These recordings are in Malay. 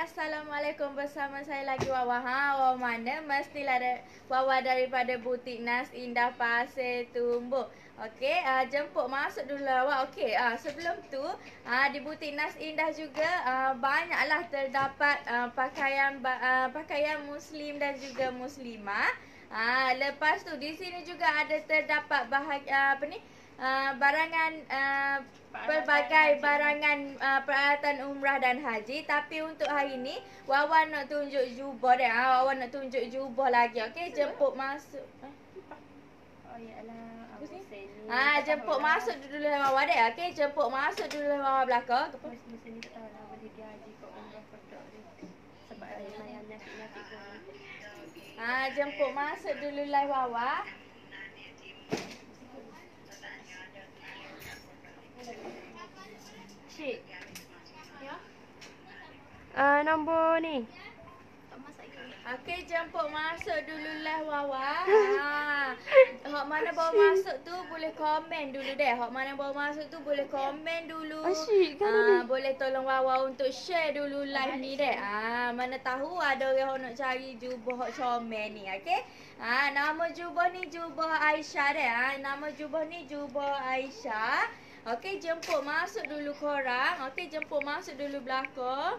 Assalamualaikum, bersama saya lagi Wawa. Wawa mana? Mestilah Wawa daripada butik Nas Indah Pasir Tumbuk. Okey, jemput masuk dulu Wawa. Okey, sebelum tu di butik Nas Indah juga banyaklah terdapat pakaian muslim dan juga muslimah. Lepas tu di sini juga ada terdapat barangan pelbagai barangan peralatan umrah dan haji. Tapi untuk hari ni Wawa nak tunjuk jubah dia. Wawa nak tunjuk jubah lagi. Okey, jemput masuk. Oh yalah, jemput masuk dulu Wawa dia. Okey, jemput masuk dulu Wawa belakang. Mesti ni tak tahu lah boleh pergi haji kau umrah kotak dia. Sebab ada sayang nasi-nasi pun. Jemput masuk dulu lah Wawa. Cik. Ya? Nombor ni. Tak masak lagi. Okey, jemput masuk dululah Wawa. Hak mana bawa masuk tu boleh komen dulu deh. Hak mana bawa masuk tu boleh komen dulu. Asyik kan ni. Boleh tolong Wawa untuk share dulu live ni deh. Mana tahu ada orang nak cari jubah hak comel ni, okey? Nama jubah ni jubah Aisyah deh. Nama jubah ni jubah Aisyah. Okey, jemput masuk dulu korang. Okey, jemput masuk dulu belakang.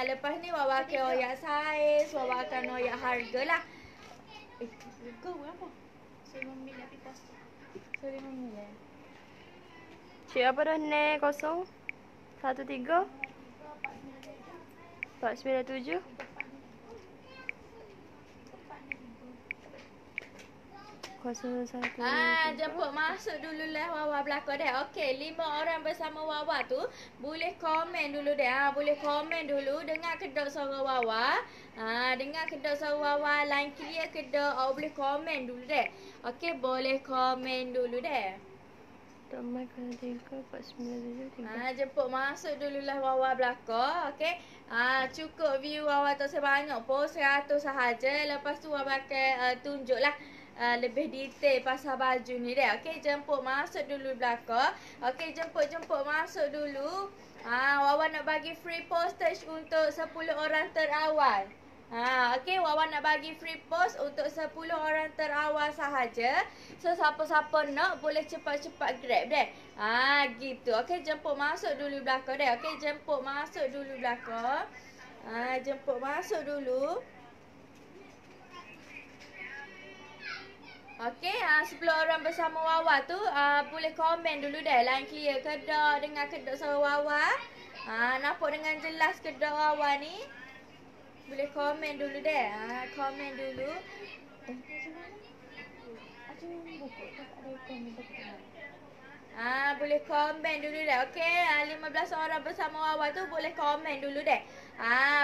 Lepas ni Wawa akan oyak saiz, Wawa akan oyak harga lah. Kau berapa? Saya memilih api pos. Sorry memilih. Cik apa dah? 0 13 497 01. Jemput masuk dululah Wawa belakang deh. Okey, 5 orang bersama Wawa tu boleh komen dulu deh. Boleh komen dulu dengar kedok suara Wawa. Dengar kedok suara Wawa, line clear kedok. Boleh komen dulu deh. Okey, boleh komen dulu deh. Tambah 3 497 3. Jemput masuk dululah Wawa belakang. Okey. Cukup view Wawa tak sebanyak pun 100 sahaja. Lepas tu Wawa akan tunjuklah lebih detail pasal baju ni deh. Okey, jemput masuk dulu belakang. Okey, jemput masuk dulu. Wawa nak bagi free postage untuk 10 orang terawal. Okey, Wawa nak bagi free post untuk 10 orang terawal sahaja. So siapa-siapa nak boleh cepat-cepat grab deh. Gitu. Okey, jemput masuk dulu belakang deh. Okey, jemput masuk dulu belakang. Jemput masuk dulu. Okey, 10 orang bersama Wawa tu boleh komen dulu deh. Line clear kedok, dengar kedok suara Wawa. Nampak dengan jelas kedok Wawa ni. Boleh komen dulu deh. Komen dulu. Boleh komen dulu deh. Okey, 15 orang bersama Wawa tu boleh komen dulu deh.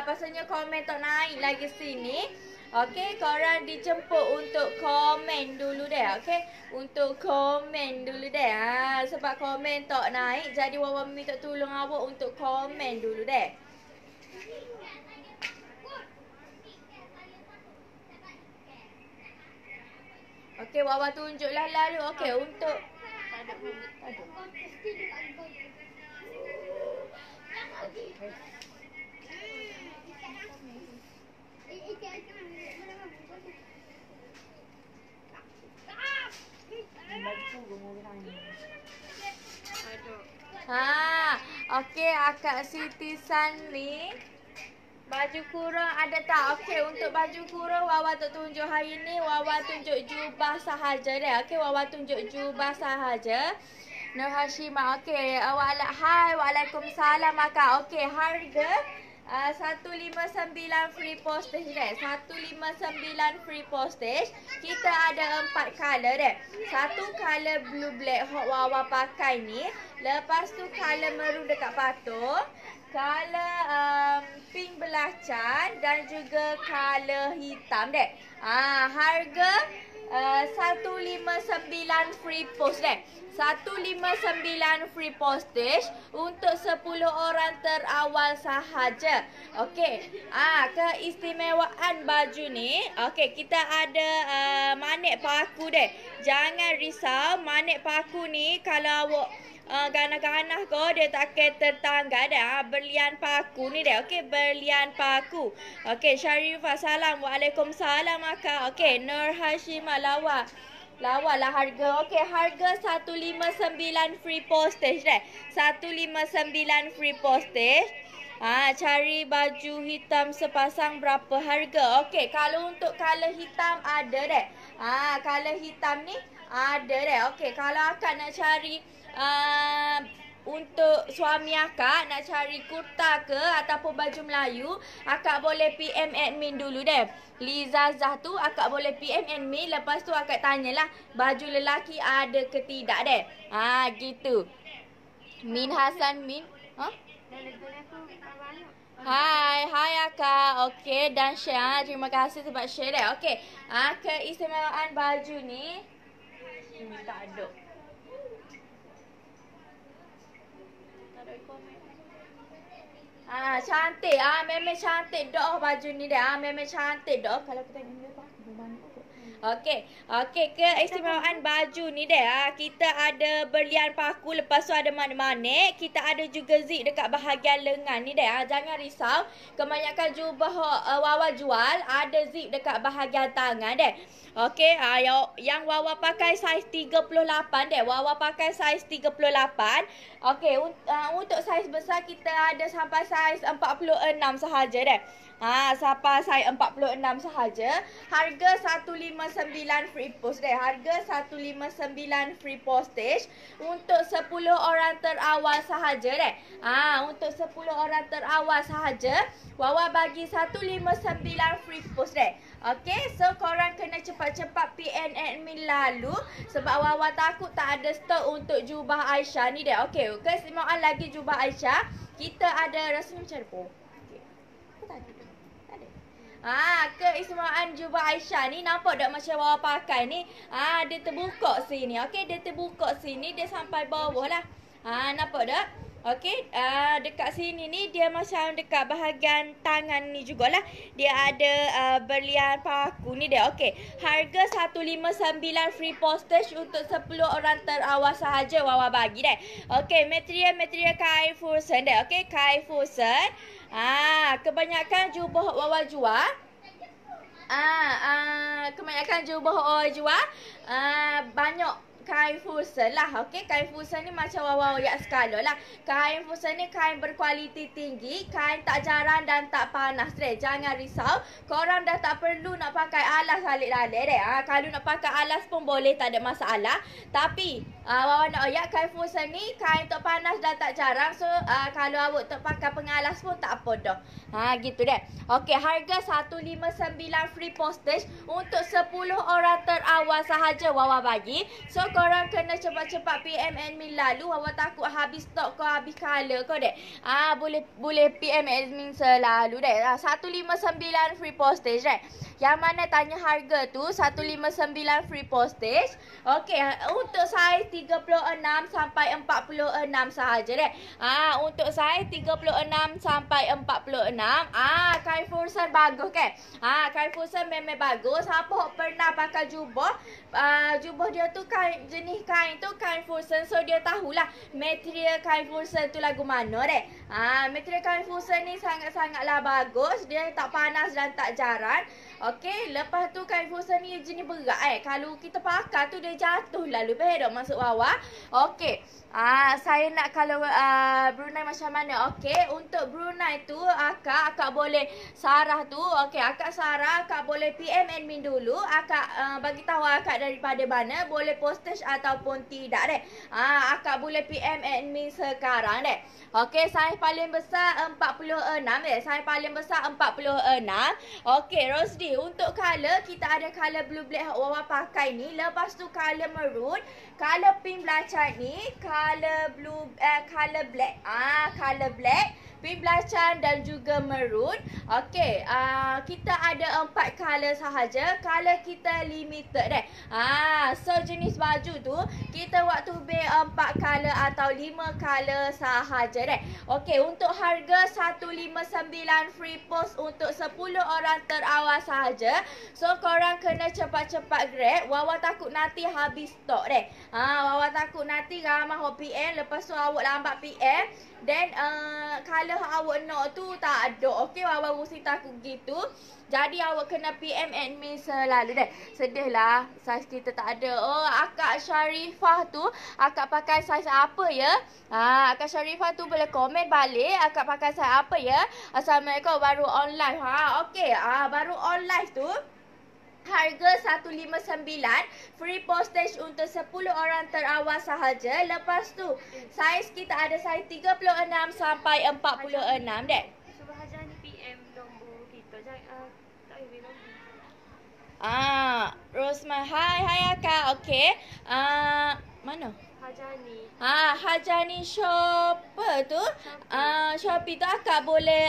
Pasalnya komen tak naik lagi sini. Okey, korang dijemput untuk komen dulu deh. Okey, untuk komen dulu deh. Sebab komen tak naik, jadi Wawa minta tolong awak untuk komen dulu deh. Okey, Wawa tunjuklah lalu. Okey, untuk okey, Akak Siti Sanli. Baju kurung ada tak? Okey, untuk baju kurung Wawa tak tunjuk hari ni. Wawa tunjuk jubah sahaja deh. Okey, Wawa tunjuk jubah sahaja. Nur Hashimah. Okey, hai, waalaikumsalam Akak. Okey, harga 159 free postage deh. 159 free postage. Kita ada 4 color deh. Satu color blue black hot Wawa pakai ni. Lepas tu color maroon dekat patung. Color pink belacan dan juga color hitam deh. Harga 159 free post deh. 159 free postage untuk 10 orang terawal sahaja. Okey. Keistimewaan baju ni, okey, kita ada manik paku deh. Jangan risau, manik paku ni kalau awak ganah-ganah ko dia tak ke tertangga dah. Berlian paku ni dah. Okey, berlian paku. Okey, Syarifah salam. Waalaikumsalam akak. Okey, Nur Hashimah lawa. Lawa lah harga. Okey, harga 159 free postage deh. 159 free postage. Cari baju hitam sepasang berapa harga? Okey, kalau untuk color hitam ada deh. Color hitam ni ada deh. Okey, kalau akak nak cari untuk suami akak nak cari kurta ke ataupun baju Melayu, akak boleh PM admin dulu deh. Lizazah tu akak boleh PM admin, lepas tu akak tanyalah baju lelaki ada ke tidak deh. Gitu. Min Hasan Min. Hai akak. Okey, dan share. Terima kasih sebab share deh. Okey. Keistimewaan baju ni tak ada. Cantik. Memang cantik dah baju ni dah. Memang cantik dah. Kalau kita tengok apa? Okey. Keistimewaan baju ni dah. Kita ada berlian paku, lepas tu ada manik-manik. Kita ada juga zip dekat bahagian lengan ni dah. Jangan risau. Kebanyakan jubah Wawa jual ada zip dekat bahagian tangan dah. Okey, yang Wawa pakai saiz 38 deh. Wawa pakai saiz 38. Okey, untuk saiz besar kita ada sampai saiz 46 sahaja deh. Sampai saiz 46 sahaja. Harga 159 free post deh. Harga 159 free postage untuk 10 orang terawal sahaja deh. Untuk 10 orang terawal sahaja, Wawa bagi 159 free post deh. Okey, so korang kena cepat-cepat PN admin lalu sebab Wawa takut tak ada stok untuk jubah Aisyah ni deh. Okey, keistimewaan lagi jubah Aisyah. Kita ada rasanya macam apa? Okey. Apa tadi? Tak ada. Keistimewaan jubah Aisyah ni nampak tak macam Wawa pakai ni? Dia terbuka sini. Okey, dia terbuka sini, dia sampai bawah lah. Nampak tak? Okey, dekat sini ni dia macam dekat bahagian tangan ni jugalah. Dia ada berlian paku ni dia. Okey, harga 159 free postage untuk 10 orang terawal sahaja Wawa bagi deh. Okey, material kain Fusen deh. Okey, kain Fusen. Kebanyakan jubah Wawa jual. Kebanyakan jubah Wawa jual. Banyak kain Fusen lah. Okey, kain Fusen ni macam Wawa royak skala lah. Kain Fusen ni kain berkualiti tinggi, kain tak jarang dan tak panas deh. Jangan risau. Korang dah tak perlu nak pakai alas alik-alik deh. Kalau nak pakai alas pun boleh, tak ada masalah. Tapi Wawa nak royak kain Fusen ni kain tak panas dan tak jarang. So kalau awak tak pakai pengalas pun tak apa dah. Gitu deh. Okey, harga 159 free postage untuk 10 orang terawal sahaja Wawa bagi. So korang kena cepat-cepat PM admin lalu. Wawa takut habis stok kau, habis color kau dek. Boleh PM admin selalu dek. 159 free postage dek. Yang mana tanya harga tu 159 free postage. Okey, untuk saiz 36 sampai 46 sahaja dek. Untuk saiz 36 sampai 46. Kain Fusen bagus ke? Kain Fusen memang bagus. Siapa pernah pakai jubah? Jubah dia tu kain, jenis kain tu kain Fusen. So dia tahulah material kain Fusen tu lagu mana dek. Material kain Fusen ni sangat-sangatlah bagus. Dia tak panas dan tak jarang. Okey, lepas tu kain Fusen ni jenis berat Kalau kita pakai tu dia jatuh lalu. Faham tak maksud Wawa? Okey. Saya nak kalau Brunei macam mana? Okey, untuk Brunei tu akak boleh sarah tu. Okey, akak sarah, akak boleh PM admin dulu. Akak bagi tahu akak daripada mana, boleh postage ataupun tidak dek. Akak boleh PM admin sekarang dek. Okey, saiz paling besar 46 dek. Saiz paling besar 46. Okey, Rosdi, untuk color kita ada color blue black Wawa pakai ni. Lepas tu color maroon, color pink belacan ni, color blue, color black. Color black. pink belacan dan juga maroon. Okey, kita ada 4 color sahaja. Color kita limited deh. So jenis baju tu kita waktu beli 4 color atau 5 color sahaja deh. Okey, untuk harga 159 free post untuk 10 orang terawal sahaja. So korang kena cepat-cepat grab. Wawa takut nanti habis stok deh. Wawa takut nanti ramai hok PM, lepas tu awak lambat PM, then kalau awak nak tu tak ada. Okey, Wawa mesti takut gitu. Jadi awak kena PM admin selalu deh. Sedih lah saiz kita tak ada. Oh, Akak Sharifah tu akak pakai saiz apa ya? Akak Sharifah tu boleh komen balik akak pakai saiz apa ya? Assalamualaikum, baru online. Okey, baru online tu harga 159, free postage untuk 10 orang terawal sahaja. Lepas tu saiz kita ada saiz 36 sampai 46 dek. Suruh Hajar ni PM nombor kita. Jangan tak boleh nombor. Rosma, hai akak. Okey. Mana? Hajani. Hajani Shopper tu. Shopee tu akak boleh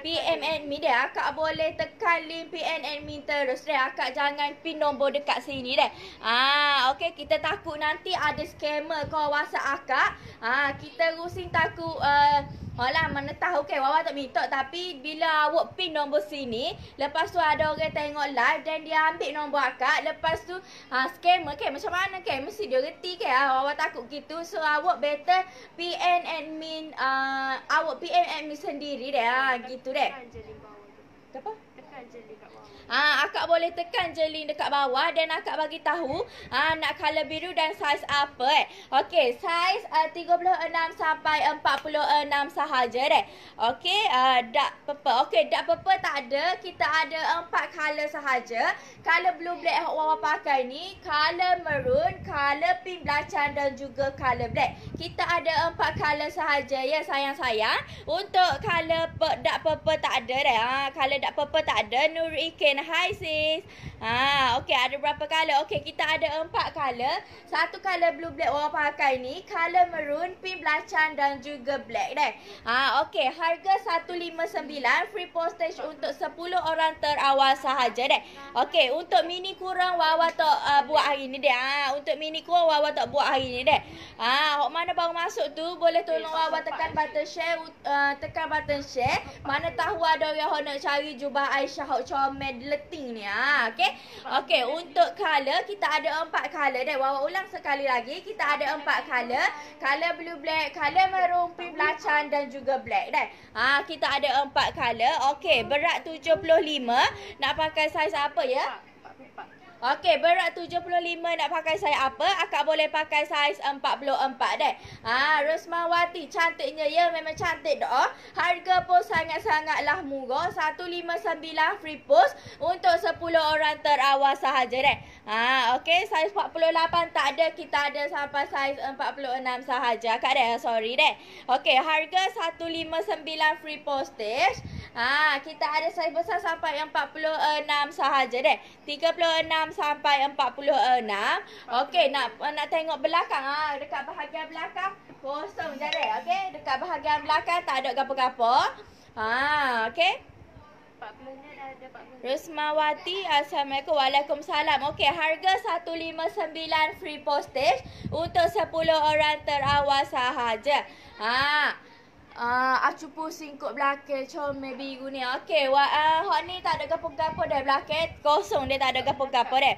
PM admin dia. Akak boleh tekan link PM admin terus deh. Akak jangan pin nombor dekat sini deh. Okey, kita takut nanti ada scammer call WhatsApp akak. Kita rusing takut mana tahu ke Wawa tak minta, tapi bila awak pin nombor sini, lepas tu ada orang tengok live dan dia ambil nombor akak, lepas tu scammer ke macam mana ke, mesti dia reti ke. Wawa takut gitu. So awak better PM admin, awak PM admin sendiri deh. Gitu deh. Tekan je link bawah tu. Apa? Tekan je link kat bawah. Akak boleh tekan je link dekat bawah dan akak bagi tahu nak color biru dan saiz apa Okey, saiz 36 sampai 46 sahaja deh. Okey, dark purple. Okey, dark purple tak ada. Kita ada 4 color sahaja. Color blue black yang Wawa pakai ni, color maroon, color pink belacan dan juga color black. Kita ada 4 color sahaja ya sayang-sayang. Untuk color dark purple tak ada deh. Color dark purple tak ada. Nur Iken, hai sis. Okey, ada berapa color? Okey, kita ada 4 color. Satu color blue black Wawa pakai ni, color maroon, pink belacan dan juga black deh. Okey, harga 159, free postage untuk 10 orang terawal sahaja deh. Okey, untuk mini kurang Wawa tak buat hari ni deh. Untuk mini kurang Wawa tak buat hari ni deh. Hok mana baru masuk tu boleh tolong Wawa tekan button share, tekan button share. Mana tahu ada orang nak cari jubah Aisyah hok comel leting ni. Okey, untuk color kita ada 4 color deh. Wawa ulang sekali lagi, kita ada 4 color. Color blue black, color maroon, pink belacan dan juga black deh. Kita ada 4 color. Okey, berat 75. Nak pakai saiz apa ya? 44. Okey, berat 75 nak pakai saiz apa? Akak boleh pakai saiz 44 deh. Rosmawati, cantiknya ya, memang cantik doh. Harga pun sangat-sangatlah murah. 159 free post untuk 10 orang terawal sahaja deh. Okey, saiz 48 tak ada, kita ada sampai saiz 46 sahaja. Kak deh, sorry deh. Okey, harga 159 free postage. Kita ada saiz besar sampai 46 sahaja deh. 36 sampai 46. Okey, nak tengok belakang. Dekat bahagian belakang kosong je deh. Okey, dekat bahagian belakang tak ada gapo-gapo. Okey. 40 ni dah ada 40. Rosmawati, Assalamualaikum. Waalaikumsalam. Okey, harga 159 free postage untuk 10 orang terawal sahaja. Acu pusing kot belakang comel biru ni. Okey, hok ni tak ada gapo-gapo dah belakang. Kosong dia, tak ada gapo-gapo dah.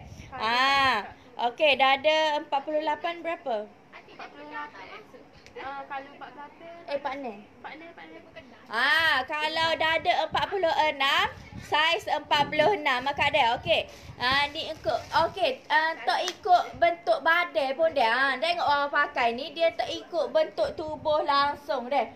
Okey, dah ada 48 berapa? 48. Kalau 48. Partner. 46. Kalau dah ada 46, saiz 46 maka ada. Okey. Ni ikut. Okey, tak ikut bentuk badan pun dia. Tengok orang pakai ni, dia tak ikut bentuk tubuh langsung dia.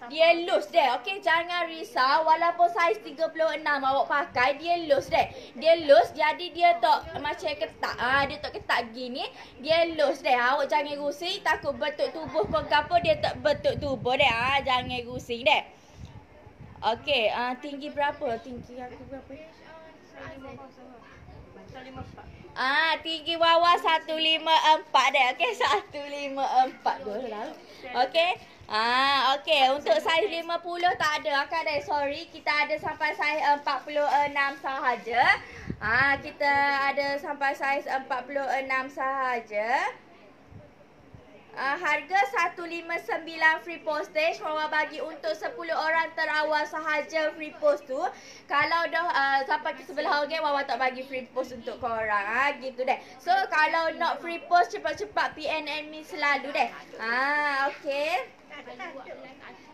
Dia loose deh. Okey, jangan risau. Walaupun saiz 36 awak pakai, dia loose deh. Dia loose, jadi dia tak macam ketat. Dia tak ketat gini. Dia loose deh. Awak jangan rusing, takut bentuk tubuh pun gapo, dia tak bentuk tubuh deh. Jangan rusing deh. Okey, tinggi berapa? Tinggi aku berapa? 154. Tinggi Wawa 154 deh. Okey, 154 dulu lah. Okey. Okey, untuk saiz 50 tak ada akak deh. Sorry, kita ada sampai saiz 46 sahaja. Kita ada sampai saiz 46 sahaja. Harga 159 free postage. Wawa bagi untuk 10 orang terawal sahaja free post tu. Kalau dah sampai ke sebelah game, Wawa tak bagi free post untuk korang. Gitu deh. So kalau nak free post, cepat-cepat PNN me selalu deh. Okay.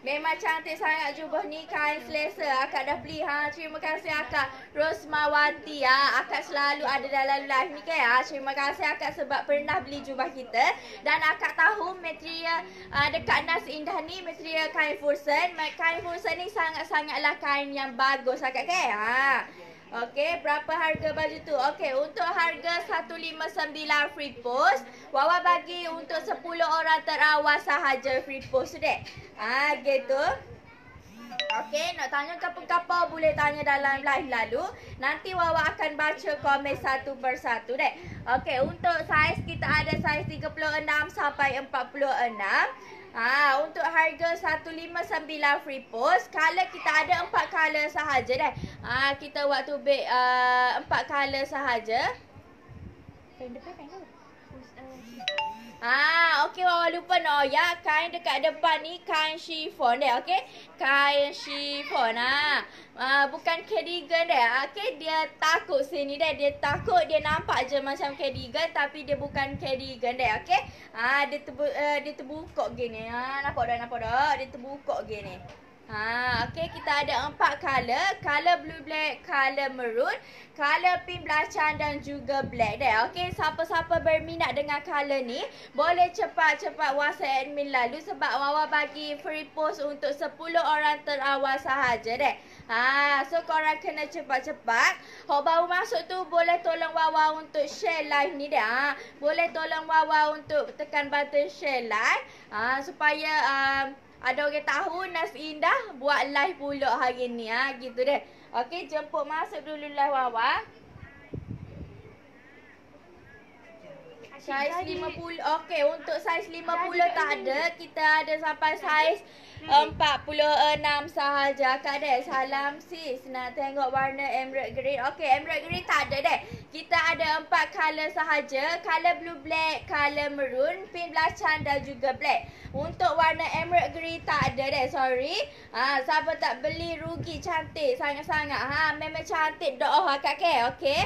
Memang cantik sangat jubah ni, kain selesa. Akak dah beli. Terima kasih Akak Rosmawati. Akak selalu ada dalam live ni kan. Terima kasih Akak sebab pernah beli jubah kita. Dan Akak tahu material dekat Nas Indah ni material kain fursen. Kain fursen ni sangat-sangatlah kain yang bagus Akak kan. Okey, berapa harga baju tu? Okey, untuk harga 159 free post, Wawa bagi untuk 10 orang terawal sahaja free post dek. Gitu. Okey, nak tanya apa-apa boleh tanya dalam live lalu. Nanti Wawa akan baca komen satu persatu dek. Okey, untuk saiz kita ada saiz 36 sampai 46. Untuk harga 159 free post. Color kita ada 4 color sahaja dah. Kita waktu bake 4 color sahaja. Kain depan kain apa? Okey, Wawa lupa ya. Kain dekat depan ni kain chiffon deh, okey? Kain chiffon. Bukan cardigan deh. Okey, dia takut sini deh. Dia takut dia nampak je macam cardigan tapi dia bukan cardigan deh, okey? Dia terbuka gini. Nampak dah? Dia terbuka gini. Okey, kita ada 4 color. Color blue black, color maroon, color pink belacan dan juga black deh. Okey, siapa-siapa berminat dengan color ni, boleh cepat-cepat WhatsApp admin lalu sebab Wawa bagi free post untuk 10 orang terawal sahaja deh. So korang kena cepat-cepat. Hok baru masuk tu boleh tolong Wawa untuk share live ni deh. Boleh tolong Wawa untuk tekan button share live supaya ada orang tahu Nas Indah buat live pula hari ni. Gitu deh. Okey, jemput masuk dulu live Wawa. Saiz 50. Okey, untuk saiz 50 tak ada. Kita ada sampai saiz 46 sahaja. Kak dek, salam sis. Nak tengok warna emerald green. Okey, emerald green tak ada dek. Kita ada 4 color sahaja. Color blue black, color maroon, pink belacan dan juga black. Untuk warna emerald green tak ada dek. Sorry. Siapa tak beli rugi, cantik sangat-sangat. Memang cantik doa Kak ke. Okey.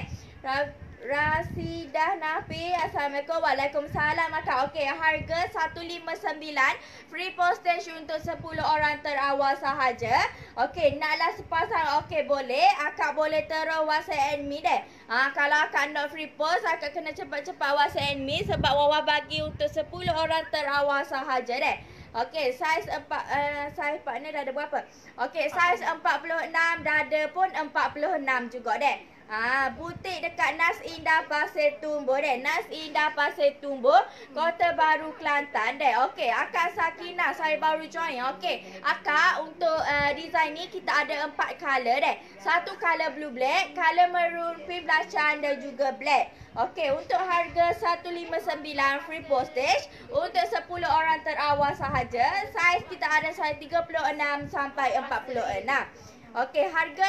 Rasidah Nafi, Assalamualaikum. Waalaikumsalam Akak. Okey, harga 159 free postage untuk 10 orang terawal sahaja. Okey, naklah sepasang. Okey, boleh. Akak boleh terus WhatsApp admin deh. Kalau Akak nak free post, Akak kena cepat-cepat WhatsApp admin sebab Wawa bagi untuk 10 orang terawal sahaja deh. Okey, saiz partner dah ada berapa? Okey, saiz 46 dah ada pun 46 juga deh. Butik dekat Nas Indah Pasir Tumbuh deh. Nas Indah Pasir Tumbuh, Kota Baru Kelantan deh. Okey, Akak Sakinah, saya baru join. Okey, Akak untuk design ni kita ada 4 color deh. Satu color blue black, color maroon, pink belacan dan juga black. Okey, untuk harga 159 free postage untuk 10 orang terawal sahaja. Saiz kita ada saiz 36 sampai 46. Okey, harga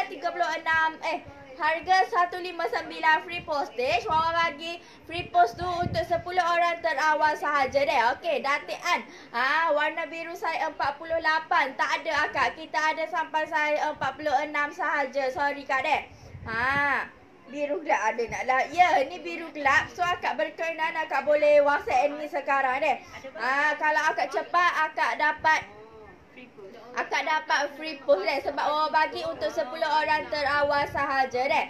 159 free postage. Wawa bagi free post tu untuk 10 orang terawal sahaja deh. Okey, datian. Warna biru saiz 48. Tak ada Akak. Kita ada sampai saiz 46 sahaja. Sorry Kak deh. Biru gelap ada nak lah. Ya, ni biru gelap. So Akak berkenan Akak boleh WhatsApp ni sekarang deh. Kalau Akak cepat Akak dapat free post deh sebab Wawa bagi untuk 10 orang terawal sahaja deh.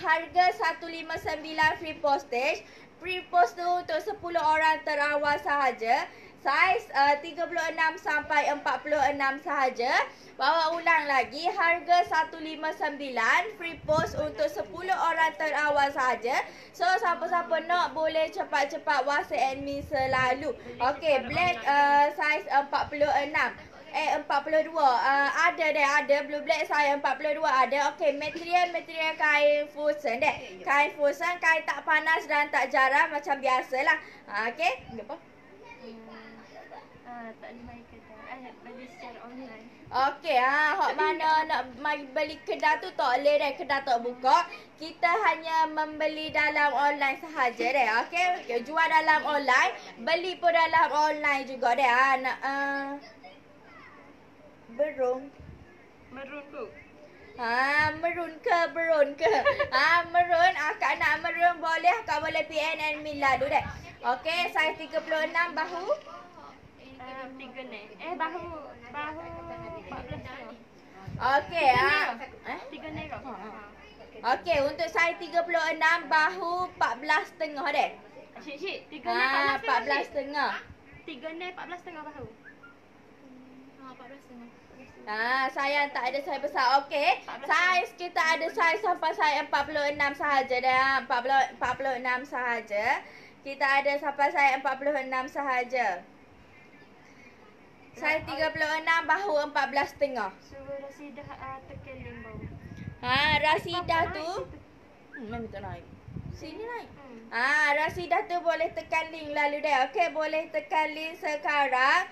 Harga 159 free postage. Free post tu untuk 10 orang terawal sahaja. Saiz 36 sampai 46 sahaja. Wawa ulang lagi, harga 159 free post untuk 10 orang terawal sahaja. So siapa-siapa nak boleh cepat-cepat WhatsApp admin selalu. Okey, black saiz 46. 42. Ada blue black saiz 42 ada. Okey, material kain fusen deh. Kain fusen, kain tak panas dan tak jarang macam biasalah. Okey, apa? Tak ada mic ke tak? nak beli secara online. Okey, hok mana nak mari beli kedai tu tak boleh dah, kedai tak buka. Kita hanya membeli dalam online sahaja dah. Okey, jual dalam online, beli pun dalam online juga dah. Nak berung. Merun tu. Merun ke berun ke? Merun, akak nak merun boleh, akak boleh PN Mila dulu dah. Okey, saiz 36 bahu. 3 ni. Bahu 14 tengah. Okey, 3 ni kau. Okey, untuk saiz 36 bahu 14 tengah deh. Cik, 3 ni 14 tengah. 3 ni 14 tengah bahu. 14 tengah. Sayang tak ada saiz besar. Okey. Saiz kita ada saiz sampai saiz 46 sahaja dah. 46 sahaja. Kita ada sampai saiz 46 sahaja. Saiz 36 bahu 14 tengah. Suruh Rasidah tekeling bau. Rasidah tu memang tak naik. Sini naik. Rasidah tu boleh tekan link lalu dah. Okey, boleh tekan link sekarang.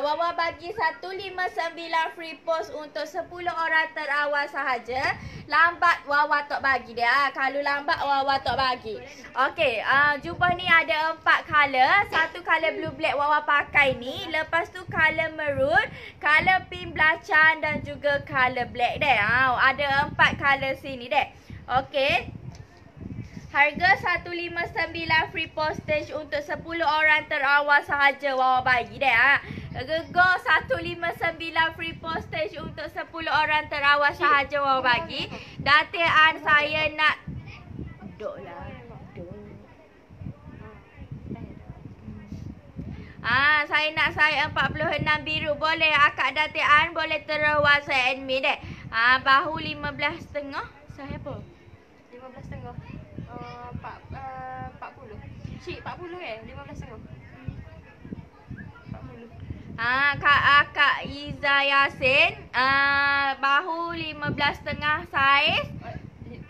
Wawa bagi 159 free post untuk 10 orang terawal sahaja. Lambat Wawa tak bagi dia. Kalau lambat Wawa tak bagi. Okey, jumpa ni ada 4 color. Satu color blue black Wawa pakai ni. Lepas tu color maroon, color pink belacan dan juga color black deh. Ada 4 color sini deh. Okey. Harga 159 free postage untuk 10 orang terawal sahaja Wawa bagi deh. Gegar 159 free postage untuk 10 orang terawal sahaja Wawa bagi. Dataan saya nak duduk lah. Saya nak saya 46 biru. Boleh akak dataan, boleh terus WhatsApp admin deh. Bahu 15.5. Saya apa? 15.5. 40. Cik 40 15.5. 40. Akak Iza Yasin, bahu 15.5 saiz.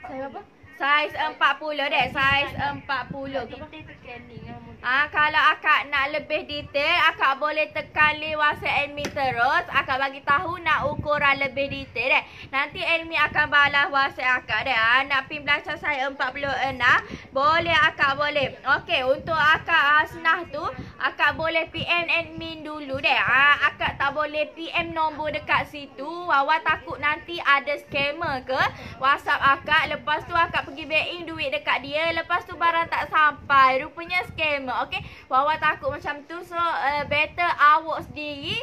Saiz apa? Saiz 40 deh, saiz 40 ke apa? Kalau akak nak lebih detail, akak boleh tekan link WhatsApp admin terus. Akak bagi tahu nak ukuran lebih detail deh. Nanti admin akan balas WhatsApp akak deh. Nak pin belacan saya 46, boleh akak boleh. Okey, untuk akak Hasnah tu, akak boleh PM admin dulu deh. Akak tak boleh PM nombor dekat situ. Wawa takut nanti ada scammer ke WhatsApp akak. Lepas tu akak pergi back in duit dekat dia. Lepas tu barang tak sampai. Rupanya scammer. Okey, Wawa takut macam tu. So better awak sendiri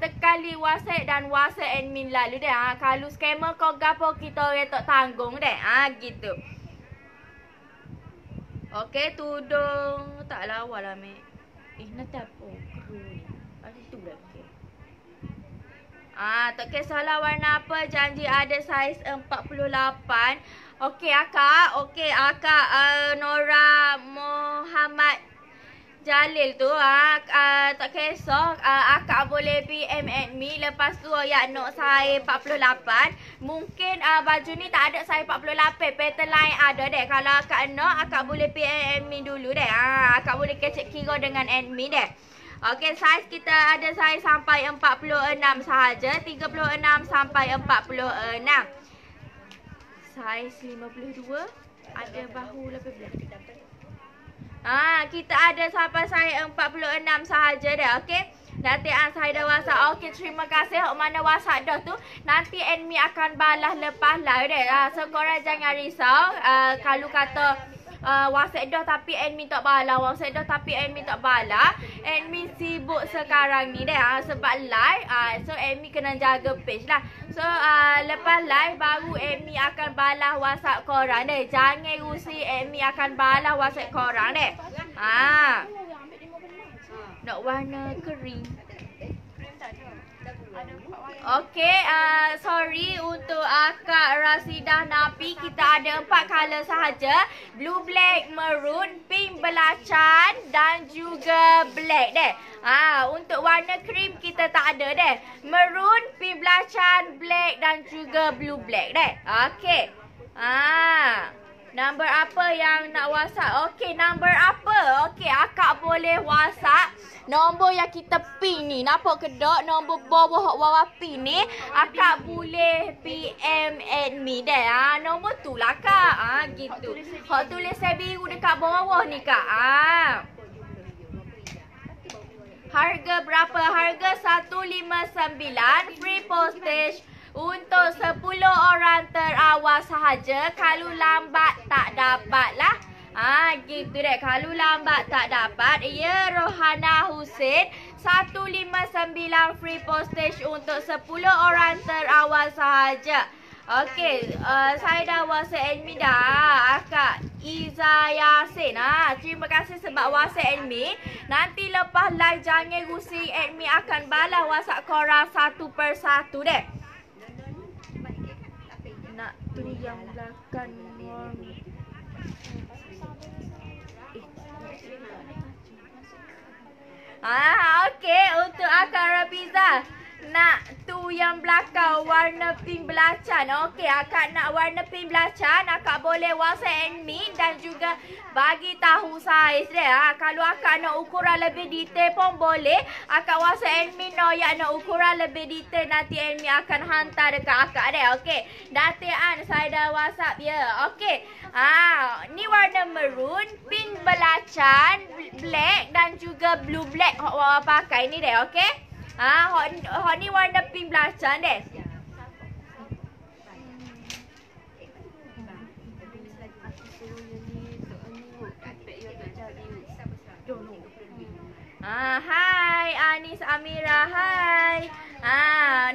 tekan link WhatsApp dan WhatsApp admin lalu deh. Kalau scammer kau gapo kita orang tak tanggung deh. Gitu. Okey, tudung tak lawa lah mek. Nanti apa? Kru ni. Ada tu lagi. Tak kisahlah warna apa, janji ada saiz 48. Okey akak, Nora Muhammad Jalil tu tak kisah, akak boleh PM admin. Lepas tu nak saiz 48. Mungkin baju ni tak ada saiz 48, pattern lain ada deh. Kalau akak nak, akak boleh PM admin dulu deh. Akak boleh kecek kira dengan admin deh. Okey, saiz kita ada saiz sampai 46 sahaja, 36 sampai 46. Saiz 52, ada bahu 18. Kita ada sampai saiz 46 sahaja dah. Okey. Nanti saya dah WhatsApp. Okey, terima kasih. Hok mana WhatsApp dah tu, nanti admin akan balas lepas live deh. So korang jangan risau. Kalau kata WhatsApp dah tapi admin tak balas, WhatsApp dah tapi admin tak balas, admin sibuk sekarang ni deh. Sebab live, so admin kena jaga page lah. So lepas live baru admin akan balas WhatsApp korang deh. Jangan rusi, admin akan balas WhatsApp korang deh. Nak warna kering. Okey, sorry untuk akak Rasidah Napi, kita ada 4 color sahaja. Blue, black, maroon, pink belacan dan juga black deh. Untuk warna cream kita tak ada deh. Maroon, pink belacan, black dan juga blue black deh. Okey. Nombor apa yang nak WhatsApp? Okey, nombor apa? Okey, akak boleh WhatsApp nombor yang kita pin ni. Nampak ke tak? Nombor bawah pin ni. Akak boleh PM admin deh. Nombor tu lah kak. Gitu. Hak tulis saya biru dekat bawah ni kak. Harga berapa? Harga 159 free postage untuk 10 orang terawal sahaja. Kalau lambat tak dapat lah. Gitu deh. Kalau lambat tak dapat. Ya, Rohana Hussein 159 free postage untuk 10 orang terawal sahaja. Okey, saya dah WhatsApp admin dah. Akak Iza Yasin. Terima kasih sebab WhatsApp admin. Nanti lepas live jangan rusing, admin akan balas WhatsApp korang satu persatu deh. Nak tu yang belakang. Okey, untuk Akak Rabiza. Nak tu yang belakang warna pink belacan. Okey, akak nak warna pink belacan, akak boleh WhatsApp admin dan juga bagi tahu saiz dia. Kalau akak nak ukuran lebih detail pun boleh. Akak WhatsApp admin yang nak ukuran lebih detail, nanti admin akan hantar dekat akak dia. Okey. Dataan saya dah WhatsApp ya. Okey. Ni warna maroon, pink belacan, black dan juga blue black awak pakai ni dia. Okey. Hot ni warna pink belacan deh. Hai Anis Amira, hai.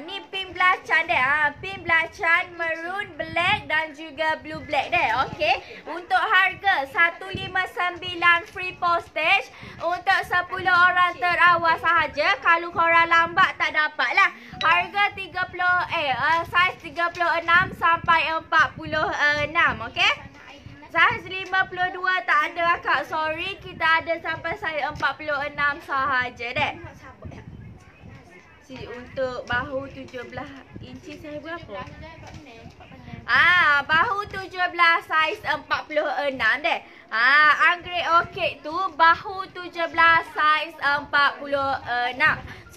Ni pink belacan deh. Pink belacan, maroon, black dan juga blue black deh. Okey. Untuk harga 159 free postage untuk 10 orang terawal sahaja. Kalau korang lambat tak dapat lah. Harga saiz 36 sampai 46. Okey. Saiz 52 tak ada akak. Sorry, kita ada sampai saiz 46 sahaja deh. Untuk bahu 17 inci saiz berapa? Bahu 17 saiz 46 deh. Anggrek orchid tu bahu 17 saiz 46.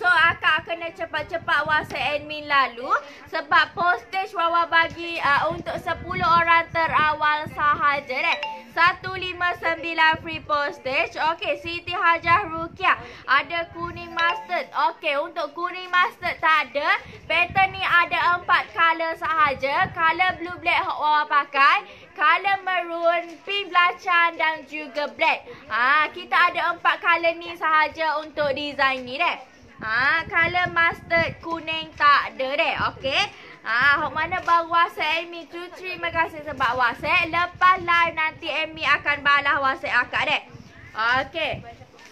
So akak kena cepat-cepat WhatsApp admin lalu sebab postage wawa bagi untuk 10 orang terawal sahaja deh. 159 free postage. Okey, Siti Hajah Rukiah ada kuning mustard. Okey, untuk kuning mustard tak ada. Pattern ni ada 4 color sahaja. Color blue black wawa pakai, color maroon, pink belacan dan juga black. Kita ada 4 color ni sahaja untuk design ni deh. Color mustard kuning tak ada deh. Okey. Hok mana baru WhatsApp admin tu, terima kasih sebab WhatsApp. Lepas live nanti admin akan balas WhatsApp akak deh. Okey.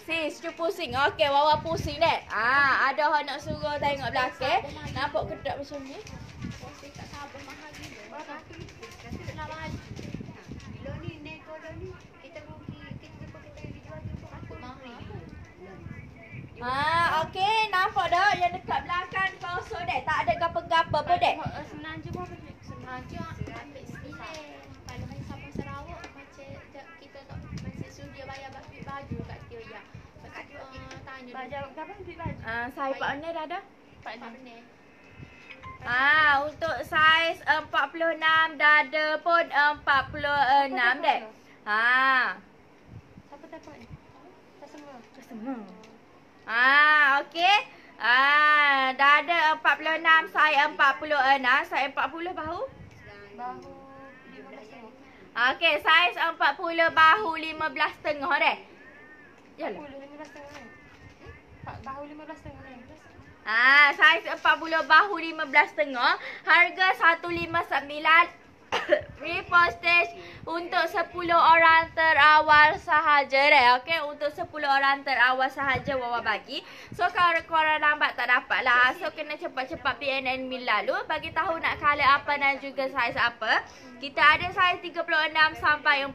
Sis, cu pusing. Okey, wawa pusing deh. Ada orang nak suruh tengok belakang. Nampak kedap macam ni. Tak sabar mahal gila. Nak mahal. Kilo ni nego ni. Kita rugi. Kita dijual tu aku mahal. Okey, nampak dah yang dekat belakang kosong dek. Tak ada gapa-gapa pun dek. Semenanjung berapa dek? Semenanjung ambil sembilan. Kalau main Sabang Sarawak macam kita tak masih sudia bayar baju kat dia ya. Lepas tu tanya baju berapa ambil baju? Saiz Pak Ane dah ada? Pak Ane. Untuk saiz 46 dada pun 46 dek. Siapa dapat ni? Tak semua. Tak semua. Okey. Dada 46, saiz 46, saiz 40 bahu? Bahu 15. Okey, saiz 40 bahu 15.5 deh. Yalah. 15.5. Bahu 15.5. Saiz 40 bahu 15.5. Harga 159 free postage untuk 10 orang terawal sahaja deh. Okey, untuk 10 orang terawal sahaja wawa bagi. So kalau korang lambat tak dapat lah. So kena cepat-cepat PN admin lalu bagi tahu nak color apa dan juga saiz apa. Kita ada saiz 36 sampai 46.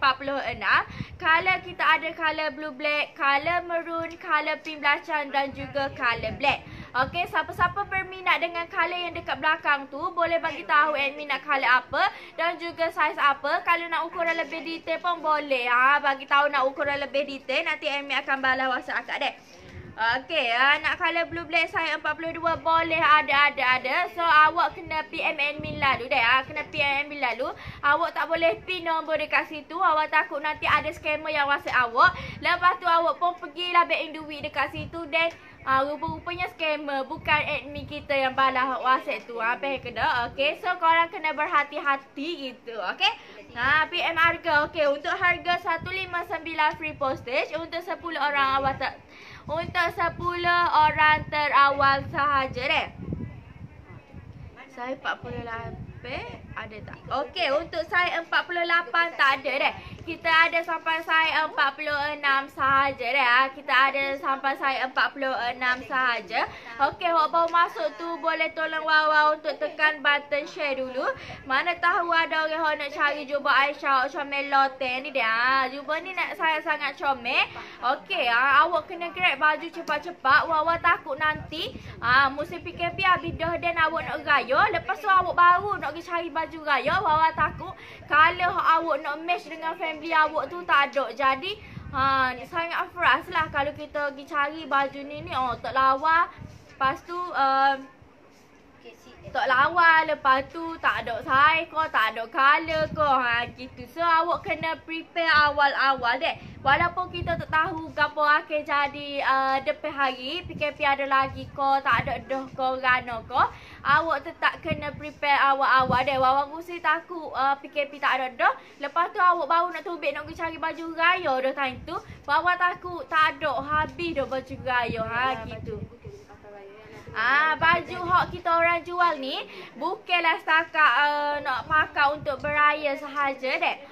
Color kita ada color blue black, color maroon, color pink belacan dan juga color black. Okey, siapa-siapa berminat dengan color yang dekat belakang tu, boleh bagi tahu admin nak color apa dan juga saiz apa. Kalau nak ukuran lebih detail pun boleh. Bagi tahu nak ukuran lebih detail, nanti admin akan balas WhatsApp akak deh. Okey, nak color blue black saiz 42 boleh, ada. So awak kena PM admin lalu deh. Kena PM admin lalu. Awak tak boleh pin nombor dekat situ. Awak takut nanti ada scammer yang WhatsApp awak. Lepas tu awak pun pergilah back in duit dekat situ dan rupa-rupanya scammer, bukan admin kita yang balas WhatsApp tu. Apa kena? Okey, so korang kena berhati-hati gitu. Okey. PM harga. Okey, untuk harga 159 free postage untuk 10 orang awak tak. Untuk 10 orang terawal sahaja deh. Saya 48 ada tak? Okey, untuk saya 48 tak ada deh. Kita ada sampai saya 46 sahaja deh. Kita ada sampai saya 46 sahaja. Okey, awak baru masuk tu boleh tolong Wawa untuk tekan button share dulu. Mana tahu ada orang nak cari jubah Aisyah comel loteng ni dia. Jubah ni nak saya sangat comel. Okey, awak kena grab baju cepat-cepat. Wawa takut nanti musim PKP habis dah dan awak nak raya. Lepas tu awak baru nak pergi cari baju raya. Wawa takut kalau awak nak match dengan family awak tu tak ada. Jadi sangat frust lah kalau kita pergi cari baju ni tak lawa. Lepas tu tak lawa, lepas tu tak ada saiz ko, tak ada color ko. Gitu. So awak kena prepare awal-awal deh. Walaupun kita tak tahu gapo akan jadi depan hari, PKP ada lagi ko, tak ada dah ko, rano ko. Awak tetap kena prepare awal-awal deh. Wawa mesti takut PKP tak ada dah. Lepas tu awak baru nak tubik nak pergi cari baju raya dah time tu. Wawa takut tak ada, habis dah baju raya. Gitu. Baju hok kita orang jual ni bukanlah setakat nak pakai untuk beraya sahaja dek.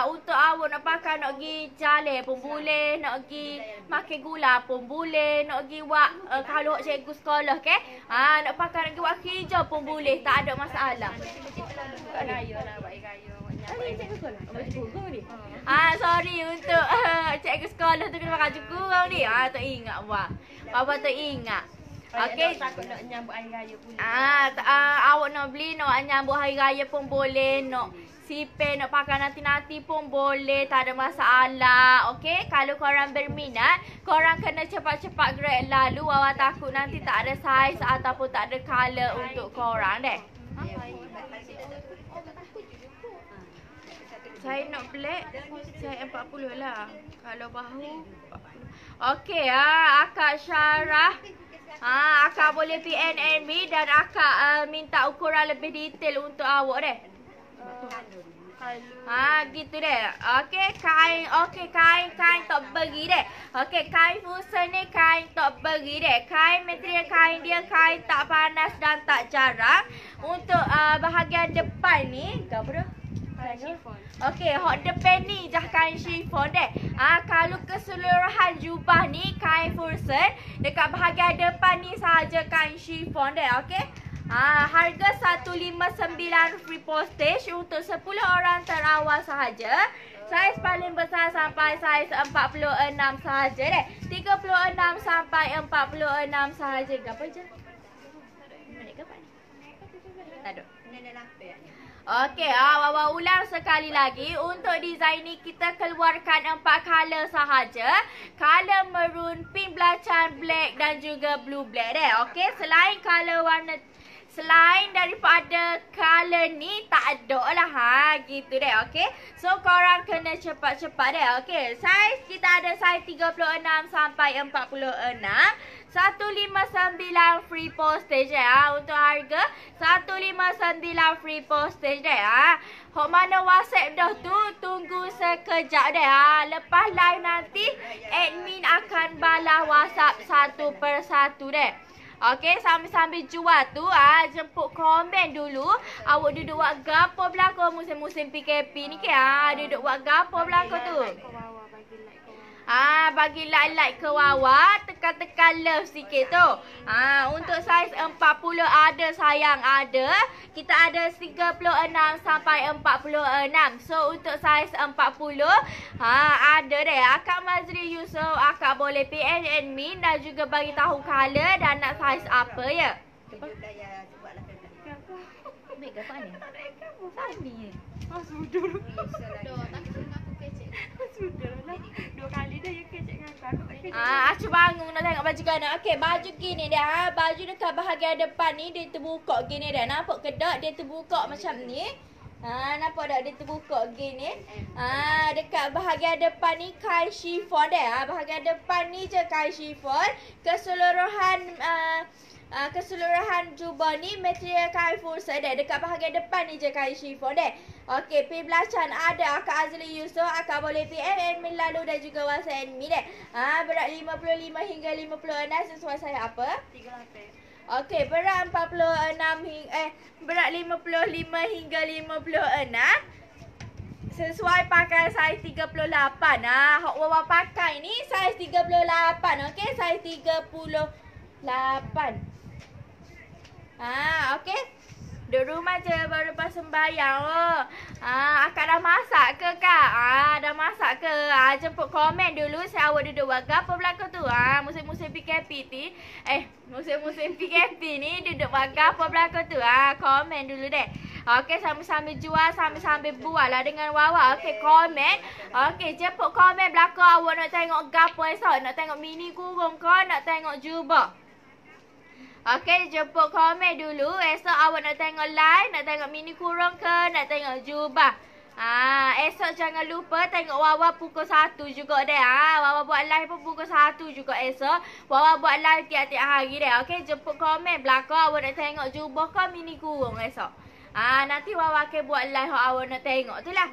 Untuk awak nak pakai nak pergi jalan pun boleh, nak pergi makan gula pun boleh, nak pergi buat kalau cikgu sekolah ke. Nak pakai nak pergi buat kerja pun boleh, tak ada masalah. Sorry untuk cikgu sekolah tu kena pakai kurang ni. Tak ingat buat. Bapa tak ingat. Okey, takut nak nyambut hari raya pun. Awak nak beli nak nyambut hari raya pun boleh, nak sipir nak pakai nanti-nanti pun boleh, tak ada masalah. Okey, kalau korang berminat, korang kena cepat-cepat grab lalu. Wawa takut nanti tak ada saiz ataupun tak ada color untuk korang deh. Saya nak black, saya 40 lah. Kalau bahu 40. Okey, Akak Syarah. Akak boleh PNMB dan akak minta ukuran lebih detail untuk awak deh. Gitu deh. Okey, kain tak beri deh. Okey, kain fusen ni kain tak beri deh. Kain material kain dia kain tak panas dan tak jarang. Untuk bahagian depan ni, apa dah? Okey, hot depan ni dah kain chiffon deh. Kalau keseluruhan jubah ni kain fusen, dekat bahagian depan ni sahaja kain chiffon deh. Okey. Harga 159 free postage untuk 10 orang terawal sahaja. Saiz paling besar sampai saiz 46 sahaja deh. 36 sampai 46 sahaja. Apa je? Naik ke apa ni? Tak ada. Okey, Wawa ulang sekali lagi. Untuk design ni kita keluarkan 4 color sahaja. Color maroon, pink belacan, black dan juga blue black deh. Okey, selain daripada color ni tak ada lah gitu deh. Okey, so korang kena cepat-cepat deh. Okey, saiz kita ada saiz 36 sampai 46. 159 free postage untuk harga 159 free postage deh. Hok mana WhatsApp dah tu, tunggu sekejap deh. Lepas live nanti admin akan balas WhatsApp satu persatu deh. Okey, sambil-sambil jual tu jemput komen dulu. Awak duduk buat gapo belakang musim-musim PKP ni ke? Duduk buat gapo belakang tu? Bagi like ke Wawa, tekan-tekan love sikit tu. Untuk saiz 40 ada sayang ada. kita ada 36 sampai 46. So untuk saiz 40 ada deh. Akak Mazri Yusof, akak boleh PM admin dan juga bagi tahu color dan nak saiz apa ya. Baik ke apa ni? Sami je. Sudah. Doh, tapi aku kecek. Sudahlah. 2 kali dah you kecek dengan aku. Acu bangun nak tengok baju kanak. Okey, baju gini dah. Baju dekat bahagian depan ni dia terbuka gini dah. Nampak ke tak? Dia terbuka macam ni. Nampak tak dia terbuka gini? Dekat bahagian depan ni kain chiffon dah. Bahagian depan ni je kain chiffon. Keseluruhan jubah ni material kain full set deh. Dekat bahagian depan ni je kain chiffon deh. Okey, pin belacan ada Akak Azli Yusof, akak boleh PM admin lalu dan juga WhatsApp admin deh. Berat 55 hingga 56 sesuai saya apa? 38. Okey, berat 55 hingga 56 sesuai pakai saiz 38. Hak Wawa pakai ni saiz 38. Okey, saiz 38. Okey. Duduk rumah je baru lepas sembahyang. Akak dah masak ke kak? Dah masak ke? Jemput komen dulu. Saya awak duduk buat apa belakang tu? Musim-musim PKP ni. Musim-musim PKP ni duduk buat apa belakang tu? Komen dulu deh. Okey, sambil-sambil jual, sambil-sambil buat lah dengan Wawa. Okey, komen. Okey, jemput komen belakang awak nak tengok gapo esok. Nak tengok mini kurung ke? Nak tengok jubah? Okey, jemput komen dulu. Esok awak nak tengok live, nak tengok mini kurung ke, nak tengok jubah. Esok jangan lupa tengok Wawa pukul 1 juga deh. Wawa buat live pun pukul 1 juga esok. Wawa buat live tiap-tiap hari deh. Okey, jemput komen belakang awak nak tengok jubah ke mini kurung esok. Nanti Wawa akan buat live awak nak tengok tu lah.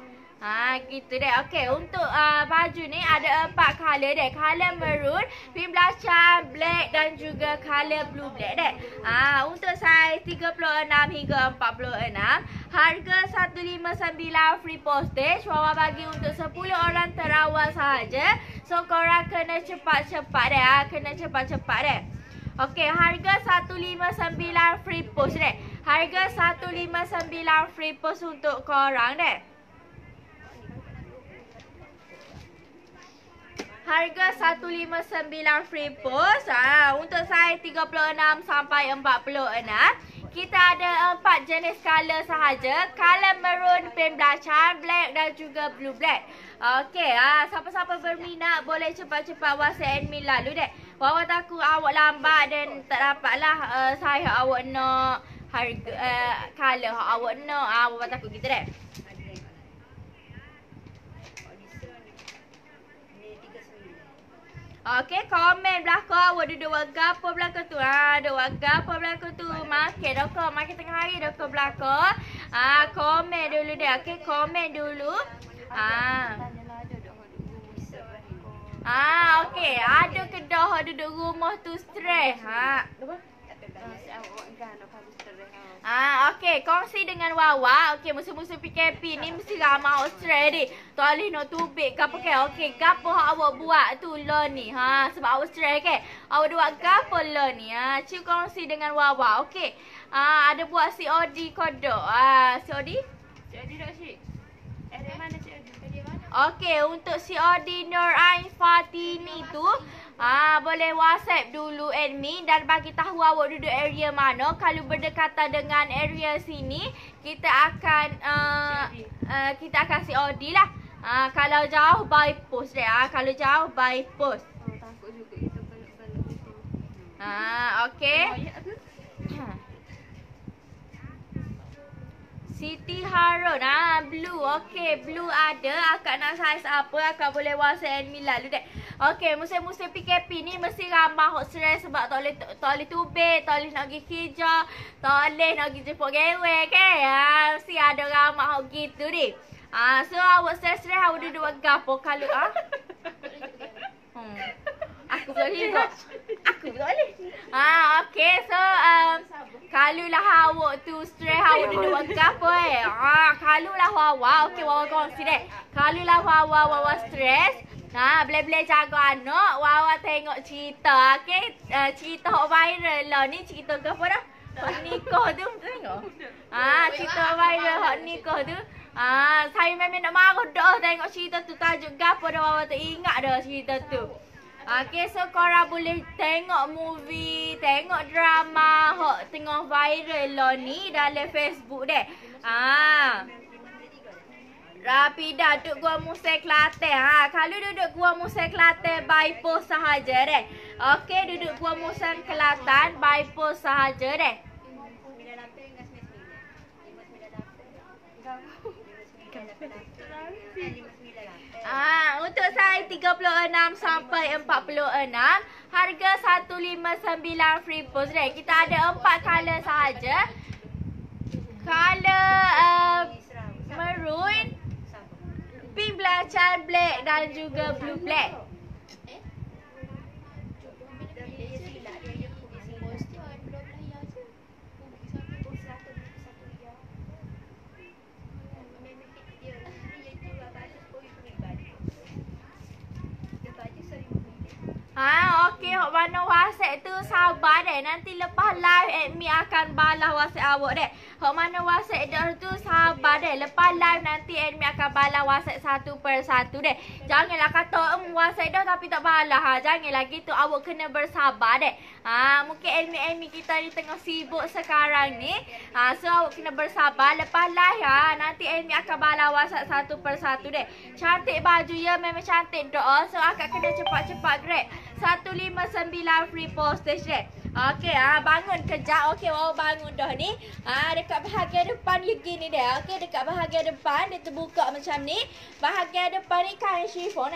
Gitu deh. Okey, untuk baju ni ada 4 color deh. Color maroon, pink belacan, black dan juga color blue black deh. Untuk saiz 36 hingga 46, harga 159 free postage. Wawa bagi untuk 10 orang terawal sahaja. So korang kena cepat-cepat deh. Kena cepat-cepat deh. Okey, harga 159 free post deh. Harga 159 free post untuk korang deh. Harga 159 free post. Untuk saiz 36 sampai 46, kita ada 4 jenis color sahaja. Color maroon, pink belacan, black dan juga blue black. Okey, siapa-siapa berminat boleh cepat-cepat WhatsApp admin lalu deh. Wawa takut awak lambat dan tak dapatlah saiz awak nak, harga color awak nak. Wawa takut gitu deh. Okey, komen belakang awak duduk buat gapo belakang tu. Duduk buat gapo belakang tu. Makan doko, makan tengah hari doko belakang. Komen dulu deh. Okey, komen dulu. Okey, ada kedah duduk rumah tu stres. Apa? Okey, kongsi dengan Wawa. Okey, musim-musim PKP ni mesti ramai stres ni. Toleh nak tubik ke apa ke? Okey, gapo awak buat tu lah ni? Sebab awak stres ke? Awak buat gapo lah ni? Cik kongsi dengan Wawa. Okey. Ada buat COD kodok. COD? COD tak cik? Dari mana COD? Dari mana? Okey, untuk COD Nur Ain Fatini tu, boleh WhatsApp dulu admin dan bagi tahu awak duduk area mana. Kalau berdekatan dengan area sini, kita akan COD lah. Kalau jauh by post deh. Kalau jauh by post. Takut juga kita belok-belok gitu. Okey. Siti Harun. Blue. Okey, blue ada. Akak nak saiz apa, akak boleh WhatsApp admin lalu deh. Okey, musim-musim PKP ni mesti ramai hot stres sebab tak boleh tubik, tak boleh nak pergi kerja, tak boleh nak pergi jemput gawe ke. Mesti ada ramai hot gitu ni. So awak stres awak duduk buat gapo kalau aku boleh juga. Aku boleh. Okey, so kalau lah awak tu stres awak duduk buat gapo kalau lah Wawa, okey Wawa kongsi deh. Kalau lah Wawa stres, boleh jaga anak, Wawa tengok cerita. Okey, cerita viral lah ni, cerita ke apa dah? Hak nikah tu tengok. Cerita viral hak nikah tu. Saya memang nak marah dah tengok cerita tu. Tajuk gapo dah Wawa tak ingat dah cerita tu. Okay, so korang boleh tengok movie, tengok drama hak tengah viral lah ni dalam Facebook deh. Rapi dah duduk Gua Musik Kelantan. Kalau duduk Gua Musik Kelantan by post sahaja deh. Okay, duduk Gua Musik Kelantan by post sahaja deh. Untuk saiz 36 sampai 46, harga 159 free post deh. Kita ada 4 color sahaja. Color maroon, pink belacan black dan juga blue black. Okey, hok mana WhatsApp tu sabar deh. Nanti lepas live admin akan balas WhatsApp awak deh. Hok mana WhatsApp dah tu sabar deh. Lepas live nanti admin akan balas WhatsApp satu per satu deh. Janganlah kata WhatsApp dah tapi tak balas. Janganlah gitu. Awak kena bersabar deh. Mungkin admin kita ni tengah sibuk sekarang ni. So awak kena bersabar. Lepas live nanti admin akan balas WhatsApp satu per satu deh. Cantik baju ya, memang cantik doa. So akak kena cepat-cepat grab. 159 free postage deh. Okey, bangun kejap. Okey, Wawa bangun dah ni. Dekat bahagian depan ni gini deh. Okey, dekat bahagian depan dia terbuka macam ni. Bahagian depan ni kain chiffon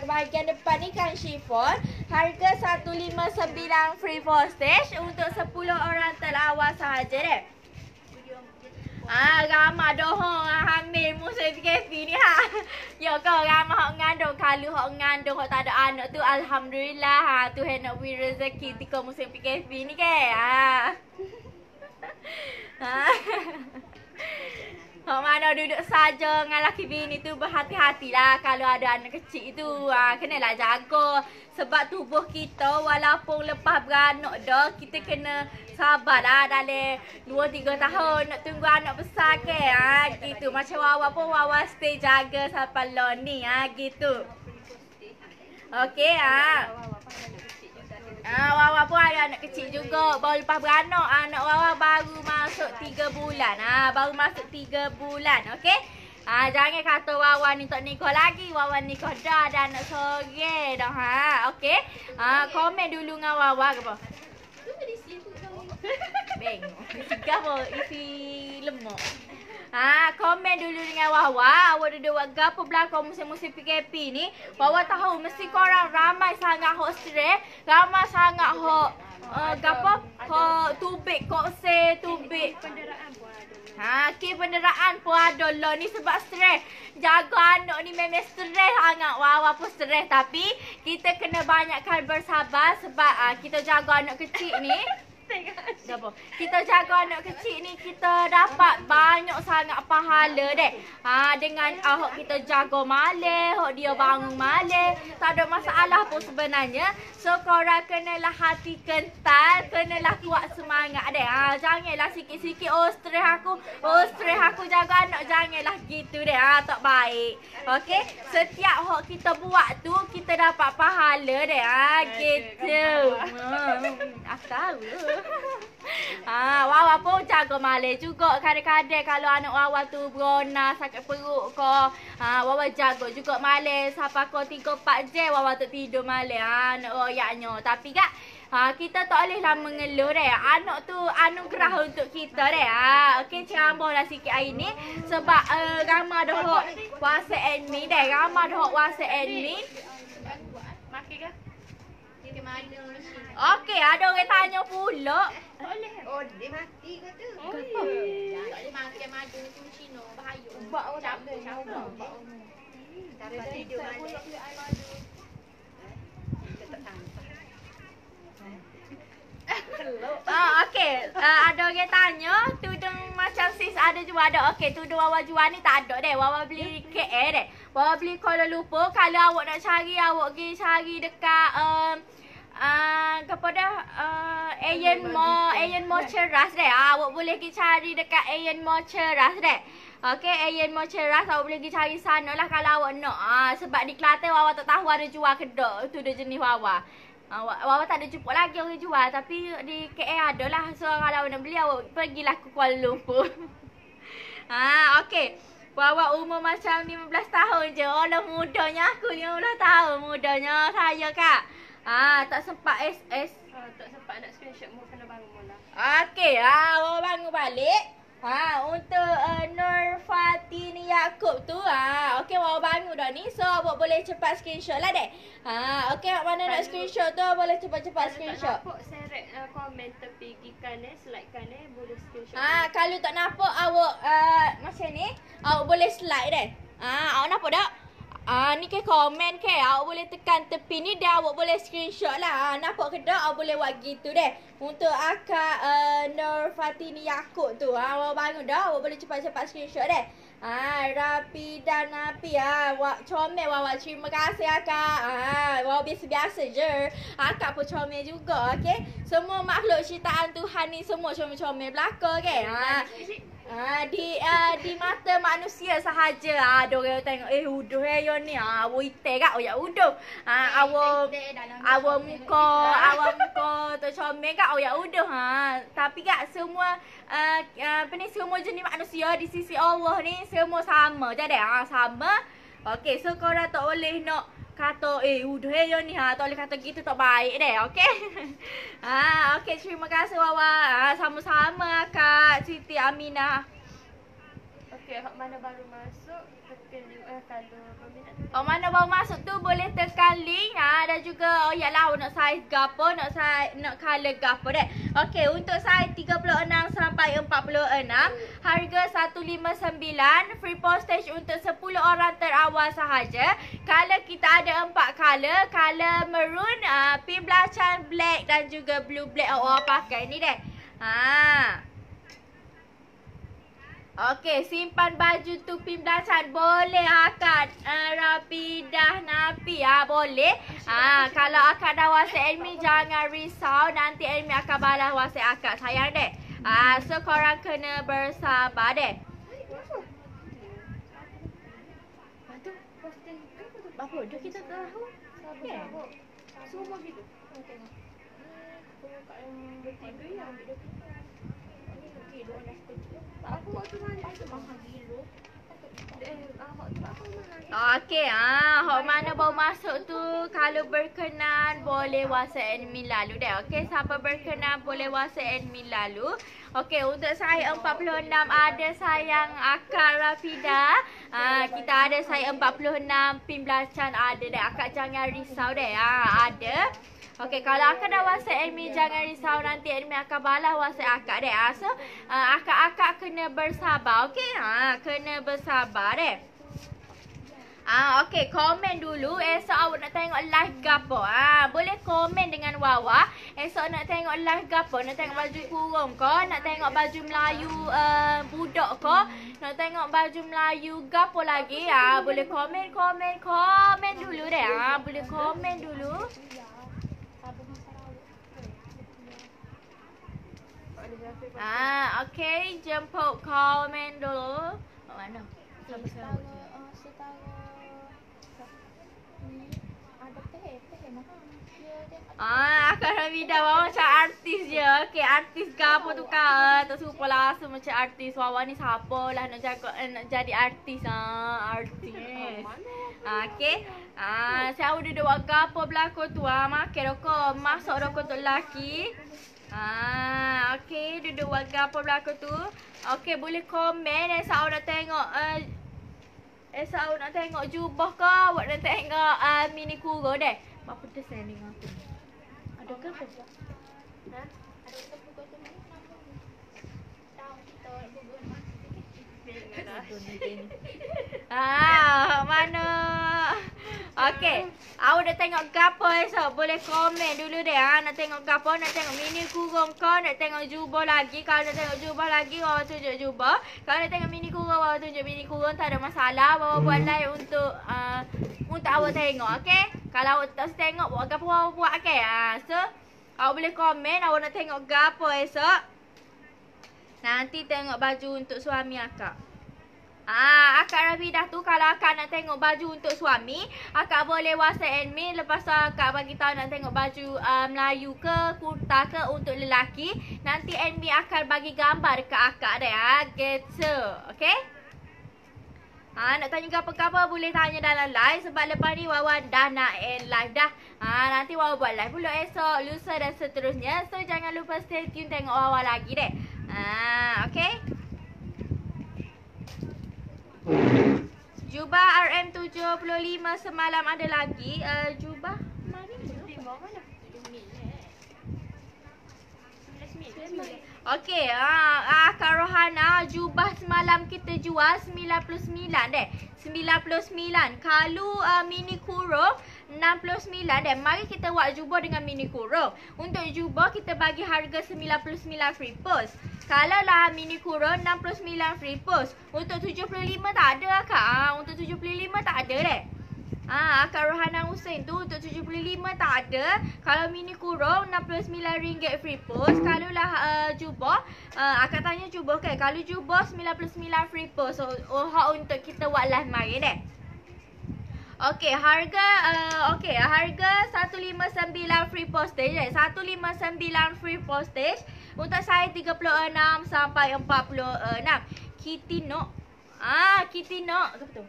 bahagian depan ni kain chiffon. Harga 159 free postage untuk 10 orang terlawas sahaja deh. Ramah dah hamil musim PKP ni Ya ke ramah hok ngandung. Kalau hok ngandung hok tak ada anak tu alhamdulillah Tuhan nak beri rezeki tika musim PKP ni ke. Hok mana duduk saja dengan laki bini tu berhati-hatilah kalau ada anak kecil tu. Kenalah jaga sebab tubuh kita walaupun lepas beranak dah kita kena sabarlah dalam 2-3 tahun nak tunggu anak besar ke. Gitu. Macam Wawa pun Wawa stay jaga sampai lah ni gitu. Okey Wawa pun ada anak kecil juga. Baru lepas beranak. Anak Wawa baru masuk 3 bulan. Baru masuk 3 bulan. Okey. Jangan kata Wawa ni tak nikah lagi. Wawa nikah dah. Ada anak sore dah. Okey. Komen dulu dengan Wawa ke apa? Bengok. Isi gapo? Isi lemak. Komen dulu dengan Wawa. Awak duduk buat gapo belakang musim-musim PKP ni. Wawa tahu mesti korang ramai sangat hok stres. Ramai sangat hok gapo? Hok tubik kokse, tubik kenderaan pun ada. Kenderaan pun ada lah ni sebab stres. Jaga anak ni memang stres sangat. Wawa pun stres tapi kita kena banyakkan bersabar sebab kita jaga anak kecil ni. Kita jaga anak kecil ni kita dapat banyak sangat pahala deh. Dengan hok kita jaga malam, hok dia bangun malam, tak ada masalah pun sebenarnya. So korang kenalah hati kental, kenalah kuat semangat deh. Janganlah sikit-sikit stres aku jaga anak, janganlah gitu deh. Tak baik. Okey, setiap hok kita buat tu kita dapat pahala deh. Gitu. Aku tahu. Wawa pun jaga malam juga. Kadang-kadang kalau anak Wawa tu berona sakit perut ke, Wawa jaga juga malam. Sampai kau 3-4 jam Wawa tak tidur malam. Nak royaknya. Tapi kak kita tak bolehlah mengeluh deh. Anak tu anugerah untuk kita deh. Okey, ceramahlah sikit hari ni sebab ramai dah hok WhatsApp admin deh. Ramai dah hok WhatsApp admin. Maki ke? Dia mana mesin? Okey, ada orang tanya pula. Boleh. Oh, dia mati ke tu? Tak boleh makan madu tu mesin bahaya. Ubak orang tak boleh. Campur. Dapat tidur malam. Tak sampai. Okey, ada orang tanya tudung macam sis ada jual ada. Okey, tudung Wawa jual ni tak ada deh. Wawa beli KL deh. Wawa beli Kuala Lumpur. Kalau awak nak cari, awak pergi cari dekat kepada Ayan Mo Ceras deh. Awak boleh pergi cari dekat Ayan Mo Ceras deh. Okey, Ayan Mo Ceras awak boleh pergi cari sana lah kalau awak nak. Sebab di Kelantan Wawa tak tahu ada jual kedok. Itu dia jenis Wawa. Wawa tak ada jumpa lagi orang jual, tapi di KL ada lah. So kalau nak beli awak pergilah ke Kuala Lumpur. Okey. Wawa umur macam 15 tahun je. Allah mudanya aku 15 tahun mudanya saya Kak. Tak sempat SS. Tak sempat nak screenshot mu kena bangun mula. Okey, Wawa bangun balik. Untuk Nur Fatini Yaakob tu, okey Wawa bangun dah ni. So awak boleh cepat screenshot lah dek. Okey, mana nak screenshot tu boleh cepat-cepat screenshot. Kalau tak nampak seret komen tepi kanan, slide kanan boleh screenshot. Kalau tak nampak awak macam ni, awak boleh slide deh. Awak nampak tak? Ni ke komen ke. Awak boleh tekan tepi ni dan awak boleh screenshot lah. Nampak ke tak? Awak boleh buat gitu deh. Untuk akak Nur Fatini Yaakob tu. Awak bangun dah. Awak boleh cepat-cepat screenshot deh. Rapi dan Napi. Comel Wawa. Terima kasih akak. Wawa biasa-biasa je. Akak pun comel juga. Okay. Semua makhluk ciptaan Tuhan ni semua comel-comel belaka ke. Di mata manusia sahaja. Ada orang tengok uduh yo ni. Wite kat oyak uduh. Awak muka tu comel kat oyak uduh. Tapi kat semua semua jenis manusia di sisi Allah ni semua sama je deh. Sama. Okey, so korang tak boleh nak kata uduh yo ni tak boleh kata gitu tak baik deh. Okey. Okey, terima kasih Wawa. Sama-sama Kak Siti Aminah. Okey, hak mana baru masuk tekan kalau berminat. Mana baru masuk tu boleh tekan link dan juga yalah nak saiz gapo, nak color gapo deh. Okey, untuk saiz 36 sampai 46 harga 159, free postage untuk 10 orang terawal sahaja. Color kita ada 4 color maroon, pink belacan, black dan juga blue black awak pakai ni deh. Okey, simpan baju tu pin belacan boleh akak Rapi dah Napi boleh. Kalau akak dah WhatsApp admin jangan risau, nanti admin akan balas WhatsApp akak sayang dek. So korang kena bersabar dek. Patu posting Apa dah kita tahu? sabar. Semua gitu. Tengok. Kat yang bertiga yang ambil dia. Okey, dia dah kecil. Aku waktu mana tu mahal gila. Okey, hok mana baru masuk tu kalau berkenan boleh WhatsApp admin lalu deh. Okey, siapa berkenan boleh WhatsApp admin lalu. Okey, untuk saya 46 ada sayang akak Rafida. Kita ada saya 46 pin belacan ada deh. Akak jangan risau deh. Ada. Okey, kalau akak dah WhatsApp admin jangan risau, nanti admin akan balas WhatsApp akak deh. So akak kena bersabar. Okey, kena bersabar deh. Okey, komen dulu. Esok awak nak tengok live gapo. Boleh komen dengan Wawa. Esok nak tengok live gapo. Nak tengok baju kurung ke? Nak tengok baju Melayu budak ke? Nak tengok baju Melayu gapo lagi? Boleh komen dulu deh. Boleh komen dulu. Okey, jemput komen dulu. Mana? Akak Rafida Wawa macam artis je. Okey, artis ke apa tu kak? Tak serupa lah macam artis. Wawa ni siapa lah nak jadi artis. Artis. Okey. Saya duduk buat apa belakang tu. Makan rokok. Masuk rokok untuk lelaki. Okey, duduk buat apa belakang tu. Okey, boleh komen. Esok awak nak tengok esok awak nak tengok jubah ke? Awak nak tengok mini kuro deh. Apa pedas ni dengan aku? Ada ke apa? Ada buku tu ni. Tahu kita buku mana? Okey. Awak nak tengok gapo esok? Boleh komen dulu deh. Nak tengok gapo? Nak tengok mini kurung ke? Nak tengok jubah lagi? Kalau nak tengok jubah lagi, Wawa tunjuk jubah. Kalau nak tengok mini kurung, Wawa tunjuk mini kurung. Tak ada masalah. Wawa buat live untuk awak tengok. Okey? Kalau awak tak tengok, buat gapo Wawa buat. Okey? So, awak boleh komen. Awak nak tengok gapo esok? Nanti tengok baju untuk suami akak. Akak Rafidah tu kalau akak nak tengok baju untuk suami, akak boleh WhatsApp admin. Lepas tu akak bagi tahu nak tengok baju Melayu ke, kurta ke untuk lelaki. Nanti admin akan bagi gambar dekat akak deh. Gitu. Okay? Nak tanya apa-apa boleh tanya dalam live. Sebab lepas ni Wawa dah nak end live dah. Nanti Wawa buat live pula esok, lusa dan seterusnya. So jangan lupa stay tune tengok Wawa lagi deh. Okay? Jubah RM75 semalam ada lagi. Jubah Mana? okey, Kak Rohana, jubah semalam kita jual 99 deh. 99. Kalau mini kurung 69 deh. Mari kita buat jubah dengan mini kurung. Untuk jubah kita bagi harga 99 free post. Kalau lah mini kurung 69 free post. Untuk 75 tak ada Kak. Untuk 75 tak ada deh. Kak Rohana Hussein tu untuk 75 tak ada. Kalau mini kurung RM69 free post. Kalau lah jubah, akak tanya jubah kan. Kalau jubah 99 free post. So hak untuk kita buat live mari deh. Okey, harga harga 159 free postage deh. 159 free postage untuk saiz 36 sampai 46. Kitino. Kitino. Betul.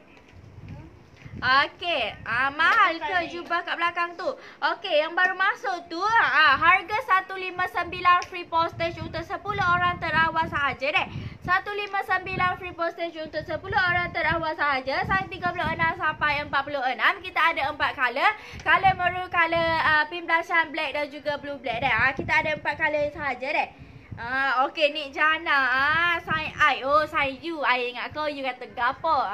Okey, mahal ke jubah kat belakang tu? Okey, yang baru masuk tu harga 159 free postage untuk 10 orang terawal sahaja deh. 159 free postage untuk 10 orang terawal sahaja. Saiz 36 sampai 46. Kita ada 4 color. Color maroon, color pink blushan black dan juga blue black deh. Kita ada 4 color sahaja deh. Okey, Nik Jana. Sign I. Oh, sign you. I ingat kau you kata gapo.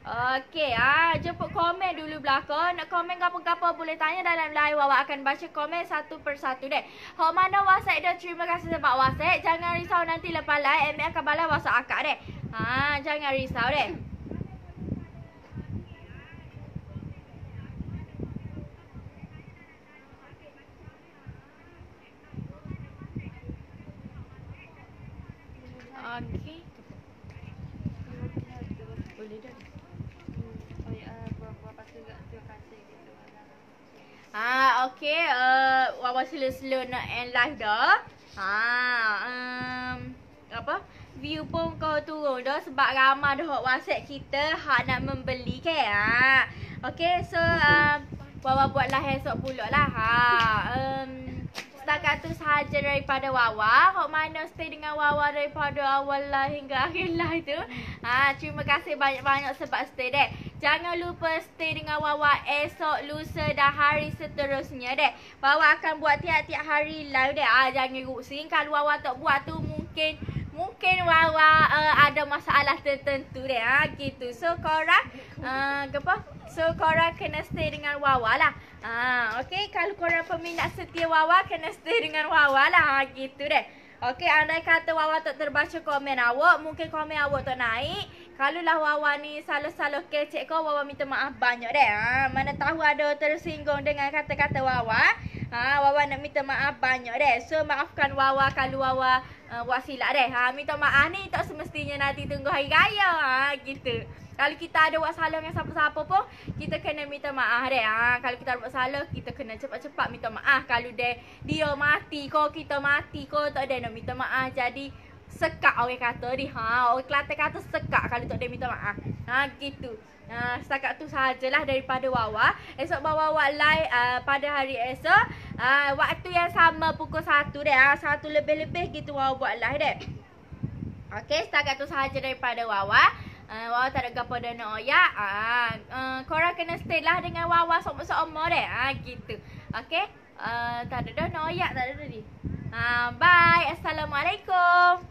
Okey, jemput komen dulu belakang. Nak komen apa-apa boleh tanya dalam live. Wawa akan baca komen satu persatu deh. Hok mana WhatsApp dah, terima kasih sebab WhatsApp. Jangan risau nanti lepas live admin akan balas WhatsApp akak deh. Jangan risau deh. Okey. Boleh dah. Okey, Wawa slow-slow nak end live dah. Apa? View pun kau turun dah sebab ramai dah WhatsApp kita hak nak membeli ke. Okey, so Wawa buat live esok pula lah. Setakat tu sahaja daripada Wawa. Hok mana stay dengan Wawa daripada awal lah hingga akhir live tu. Terima kasih banyak-banyak sebab stay deh. Jangan lupa stay dengan Wawa esok, lusa dan hari seterusnya deh. Wawa akan buat tiap-tiap hari live deh. Jangan rusing. Kalau Wawa tak buat tu mungkin Wawa ada masalah tertentu deh. Gitu. So korang korang kena stay dengan Wawa lah. Okey, kalau korang peminat setia Wawa kena stay dengan Wawa lah. Gitu deh. Okey, andai kata Wawa tak terbaca komen awak, mungkin komen awak tak naik. Kalau lah Wawa ni salah-salah kecek kau, Wawa minta maaf banyak deh. Mana tahu ada tersinggung dengan kata-kata Wawa. Wawa nak minta maaf banyak deh. So maafkan Wawa kalau Wawa buat silap deh. Minta maaf ni tak semestinya nanti tunggu hari raya. Gitu. Kalau kita ada buat salah dengan siapa-siapa pun, kita kena minta maaf deh. Kalau kita ada buat salah, kita kena cepat-cepat minta maaf. Kalau dia mati ko, kita mati ko, tak ada nak minta maaf. Jadi sekak orang kata ni. Orang Kelantan kata sekak kalau tak ada minta maaf. Gitu. Setakat tu sahajalah daripada Wawa. Esok Wawa buat live pada hari esok. Waktu yang sama pukul 1 deh. 1 lebih-lebih gitu Wawa buat live deh. Okey, setakat tu sahaja daripada Wawa. Wawa tak ada gapo dah nak oyak. Korang kena stay lah dengan Wawa sama-sama deh. Gitu. Okey. Tak ada dah nak oyak, tak ada tadi. Bye. Assalamualaikum.